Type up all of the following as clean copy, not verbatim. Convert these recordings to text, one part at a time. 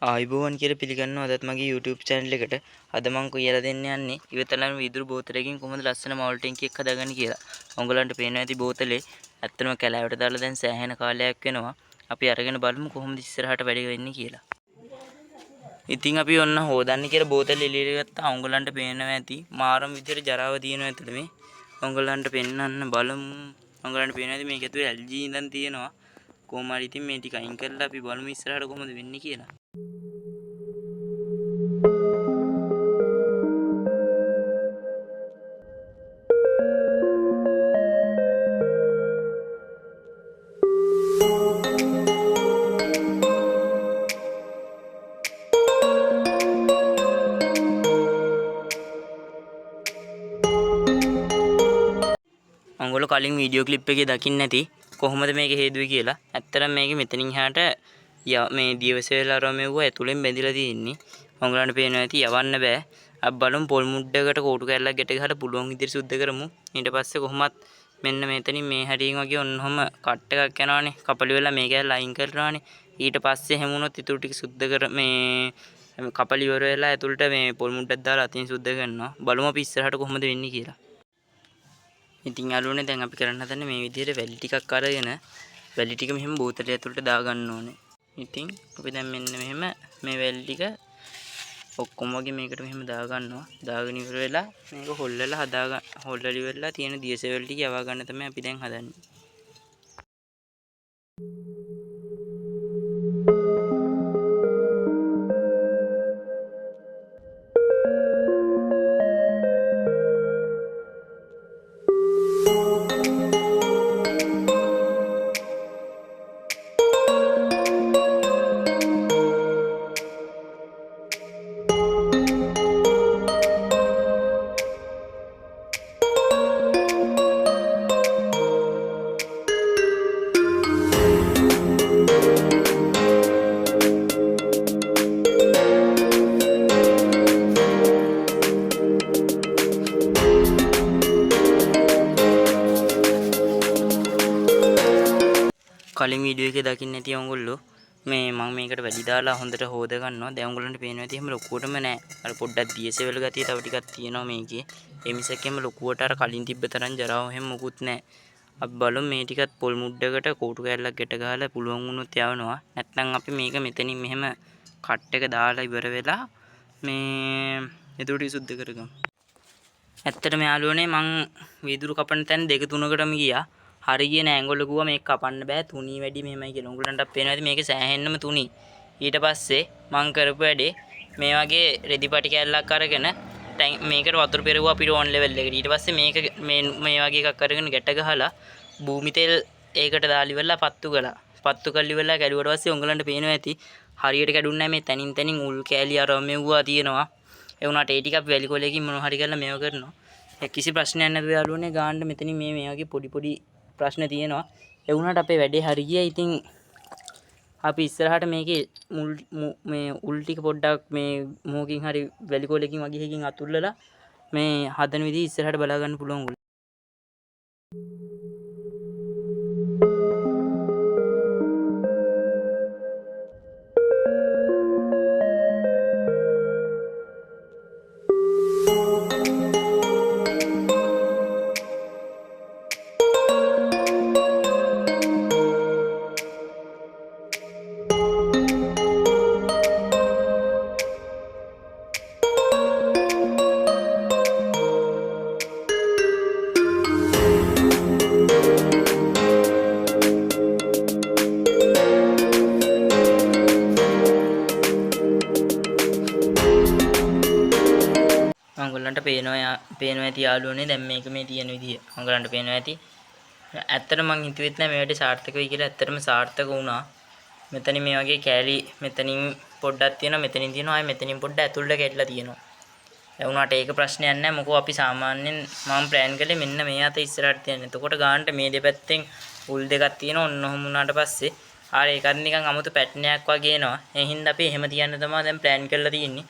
ආයුබෝවන් කියලා පිළිගන්නවා අදත් මගේ YouTube channel එකට. අද මම කියලා දෙන්න යන්නේ ඉවතලම වීදුරු බෝතලයකින් කොහොමද ලස්සන මවුල් ටැංකි එකක් හදාගන්නේ කියලා. ඔයගලන්ට පේනවා ඇති බෝතලේ ඇත්තම කැලෑවට දාලා දැන් සෑහෙන කාලයක් වෙනවා. අපි අරගෙන බලමු කොහොමද ඉස්සරහට වැඩ වෙන්නේ කියලා. ඉතින් අපි ඔන්න හොදන්නේ කියලා බෝතල එළියට ගත්තා. ඔයගලන්ට පේනවා ඇති මාරම විදියට ජරාව තියෙනවා ඇතුළේ මේ. ඔයගලන්ට පෙන්නන්න බලමු. ඔයගලන්ට පේනවා ඇති මේක ඇතුලේ LG ඉඳන් තියෙනවා. කොහොම හරි ඉතින් මේ ටික අයින් කරලා අපි බලමු ඉස්සරහට කොහොමද වෙන්නේ කියලා. ඔයගොල්ලෝ කලින් වීඩියෝ ක්ලිප් එකේ දකින්න නැති කොහොමද මේක හේතුවේ කියලා. ඇත්තටම මේක මෙතනින් එහාට මේ දියවැසියලා රොමෙව්ව ඇතුලෙන් බැඳිලා තියෙන්නේ. ඔයගොල්ලන්ට පේනවා ඇති යවන්න බෑ. අපි බලමු පොල් මුඩ්ඩකට කෝටු කැල්ලක් ගැට ගහලා පුළුවන් විදිහට සුද්ධ කරමු. ඊට පස්සේ කොහොමත් මෙන්න මෙතනින් මේ හැටියෙන් වගේ ඔන්නෝම කට් එකක් යනවානේ. කපලි වෙලා මේක ලයින් කරනවානේ. ඊට පස්සේ හැමුණොත් ඊටු ටික සුද්ධ කර මේ කපලි ඉවර වෙලා ඇතුළට මේ පොල් මුඩ්ඩක් දාලා අතින් සුද්ධ කරනවා. බලමු අපි ඉස්සරහට කොහොමද වෙන්නේ කියලා. ඉතින් යාළුවනේ දැන් අපි කරන්න හදන්නේ මේ විදිහට වැලි ටිකක් අරගෙන වැලි ටික මෙහෙම බෝතලය ඇතුළට දාගන්න ඕනේ. ඉතින් අපි දැන් මෙන්න මෙහෙම මේ වැලි ටික ඔක්කොම වගේ මේකට මෙහෙම දාගන්නවා. දාගෙන ඉවර වෙලා මේක හොල්ලලා ඉවරලා තියෙන දියසෙවල් ටික යවා ගන්න තමයි අපි දැන් හදන්නේ. කලින් වීඩියෝ එකේ දකින්න ඇති ඔයගොල්ලෝ මේ මම මේකට වැඩි දාලා හොඳට හොද ගන්නවා. දැන් ඔයගොල්ලන්ට පේනවා ඇති එහෙම ලොකුවටම නෑ. අර පොඩ්ඩක් දියසෙවල ගතිය තව ටිකක් තියෙනවා මේකේ. ඒ මිසකෙම ලොකුවට අර කලින් තිබ්බ තරම් ජරාව එහෙම මොකුත් නෑ. අපි බලමු මේ ටිකත් පොල් මුඩ්ඩකට කෝටු කැල්ලක් ගැට ගහලා පුළුවන් වුණොත් යවනවා. නැත්නම් අපි මේක මෙතනින් මෙහෙම කට් එක දාලා ඉවර වෙලා මේ එතකොට සුද්ධ කරගමු. ඇත්තටම යාළුවනේ මං වීදුරු කපන තැන් දෙක තුනකටම ගියා. හරි ගියේ නෑ. ඒගොල්ලෝ කිව්වා මේක කපන්න බෑ තුනී වැඩි මෙහෙමයි කියලා. උගලන්ටත් පේනවා ඇති මේක සෑහෙන්නම තුනී. ඊට පස්සේ මං කරපු වැඩේ මේ වගේ රෙදි පටි කැල්ලක් අරගෙන මේකට වතුර පෙරවුවා අපි ඕන් ලෙවල් එකට. ඊට පස්සේ මේක මේ වගේ එකක් අරගෙන ගැට ගහලා භූමි තෙල් ඒකට දාලා ඉවරලා පත්තු කළා. පත්තු කරලා ඉවරලා කැඩුවට පස්සේ උගලන්ට පේනවා ඇති හරියට කැඩුන්නේ නැහැ. මේ තනින් උල් කෑලි අර මෙව්වා තියෙනවා. ඒ වුණාට ඒ ටික අපි වැලි කොලයකින් මොනවා හරි කරලා මේව කරනවා. ඒ කිසි ප්‍රශ්නයක් නැතුව යාළුවනේ ගාන්න මෙතනින් මේ වගේ පොඩි ප්‍රශ්න තියෙනවා. ඒ වුණාට අපේ වැඩේ හරි ගියා. ඉතින් අපි ඉස්සරහට මේකේ මේ උල් ටික පොඩ්ඩක් මේ මොහොකින් හරි වැලි කොලයකින් වගේ එකකින් අතුල්ලලා මේ හදන විදිහ ඉස්සරහට බලා ගන්න පුළුවන්. ඔයගොල්ලන්ට පේනවා ඇති යාළුවනේ දැන් මේක මේ තියෙන විදිය. ඔයගොල්ලන්ට පේනවා ඇති. ඇත්තට මං හිතුවෙත් නෑ මේ වැඩේ සාර්ථක වෙයි කියලා. ඇත්තටම සාර්ථක වුණා. මෙතනින් මේ වගේ කෑලි මෙතනින් පොඩ්ඩක් තියෙනවා. මෙතනින් තියෙනවා. ආයෙ මෙතනින් පොඩ්ඩක් ඇතුළට කැඩලා තියෙනවා. ඒ වුණාට ඒක ප්‍රශ්නයක් නෑ. මොකෝ අපි සාමාන්‍යයෙන් මම ප්ලෑන් කළේ මෙන්න මේ අත ඉස්සරහට තියන්න. එතකොට ගානට මේ දෙපැත්තෙන් උල් දෙකක් තියෙනවා. ඔන්න ඔහොම වුණාට පස්සේ ආර ඒකත් නිකන් අමුතු පැට්නයක් වගේ එනවා. ඒ හින්දා අපි එහෙම තියන්න තමයි දැන් ප්ලෑන් කරලා තියෙන්නේ.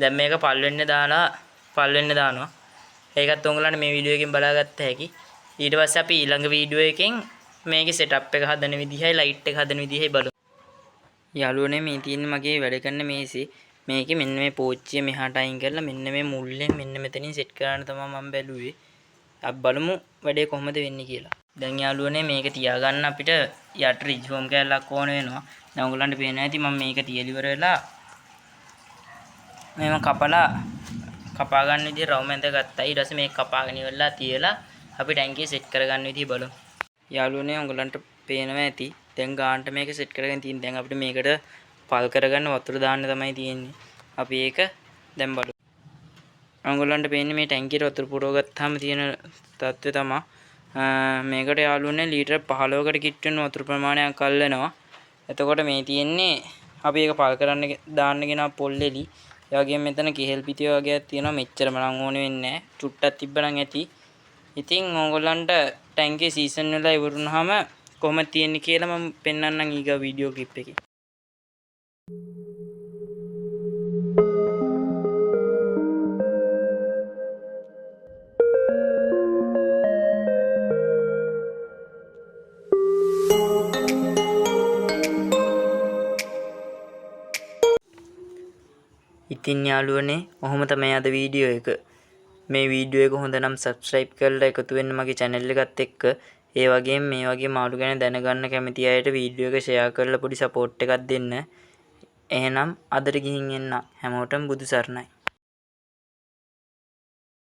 දැන් මේක පල් වෙන්න දානවා. ඒකත් උන්ගලන්ට මේ වීඩියෝ එකෙන් බලාගත්ත හැකි. ඊට පස්සේ අපි ඊළඟ වීඩියෝ එකෙන් මේකේ සෙටප් එක හදන විදිහයි ලයිට් එක හදන විදිහයි බලමු. යාළුවනේ මේ තියෙන්නේ මගේ වැඩ කරන මේසේ. මේකේ මෙන්න මේ පෝච්චිය මෙහාට අයින් කරලා මෙන්න මේ මුල්ලෙන් මෙන්න මෙතනින් සෙට් කරන්න තමයි මම බැලුවේ. අපි බලමු වැඩේ කොහොමද වෙන්නේ කියලා. දැන් යාළුවනේ මේක තියාගන්න අපිට යට රිජ් ෆෝම් කැලක් ඕන වෙනවා. දැන් ඔයගලන්ට පේනවා ඇති මම මේක තියලා ඉවර වෙලා මේව කපා ගන්න විදිහ රවුම ඇඳ ගත්තා. ඊට පස්සේ මේක කපාගෙන ඉවරලා තියලා අපි ටැංකිය සෙට් කරගන්න විදිහ බලමු. යාළුවනේ ඔයගලන්ට පේනවා ඇති. දැන් ගානට මේක සෙට් කරගෙන තියෙන. දැන් අපිට මේකට පල් කරගන්න වතුර දාන්න තමයි තියෙන්නේ. අපි ඒක දැන් බලමු. ඔයගලන්ට පේන්නේ මේ ටැංකියට වතුර පුරව ගත්තාම තියෙන තත්ත්වය තමයි මේකට යාළුවනේ ලීටර් 15කට කිට් වෙන වතුර ප්‍රමාණයක් අල්ලනවා. එතකොට මේ තියෙන්නේ අපි ඒක පල් කරන්න දාන්න ගෙන පොල්ලෙලි. ඒ වගේම මෙතන කෙහෙල් පිටිය වගේක් තියෙනවා. මෙච්චරම නම් ඕනේ වෙන්නේ නැහැ. චුට්ටක් තිබ්බනම් ඇති. ඉතින් ඕගොල්ලන්ට ටැංකිය සීසන් වෙලා ඉවරුනහම කොහොමද තියෙන්නේ කියලා මම පෙන්වන්නම් ඊගා වීඩියෝ ක්ලිප් එකේ. ඉතින් යාළුවනේ ඔහොම තමයි අද වීඩියෝ එක. මේ වීඩියෝ එක හොඳ නම් subscribe කරලා එකතු වෙන්න මගේ channel එකත් එක්ක. ඒ වගේම මේ වගේ මාළු ගැන දැනගන්න කැමති අයට වීඩියෝ එක share කරලා පොඩි support එකක් දෙන්න. එහෙනම් අදට ගිහින් එන්න. හැමෝටම බුදු සරණයි.